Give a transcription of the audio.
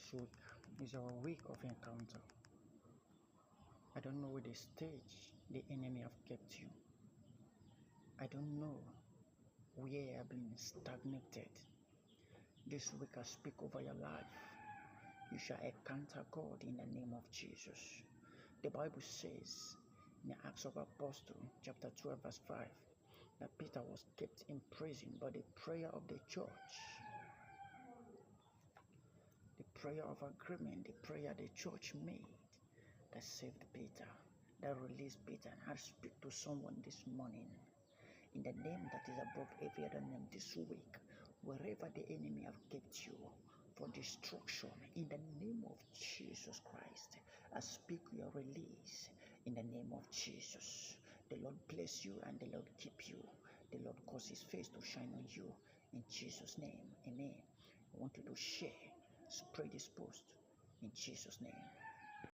This week is our week of encounter. I don't know the stage the enemy have kept you. I don't know where you have been stagnated. This week I speak over your life. You shall encounter God in the name of Jesus. The Bible says in the Acts of Apostles, chapter 12, verse 5, that Peter was kept in prison by the prayer of the church. The prayer of agreement, the prayer the church made that saved Peter, that released Peter. And I speak to someone this morning in the name that is above every other name this week, wherever the enemy have kept you for destruction, in the name of Jesus Christ, I speak your release in the name of Jesus. The Lord bless you and the Lord keep you. The Lord cause his face to shine on you in Jesus' name. Amen. I want you to share, spread this post in Jesus' name.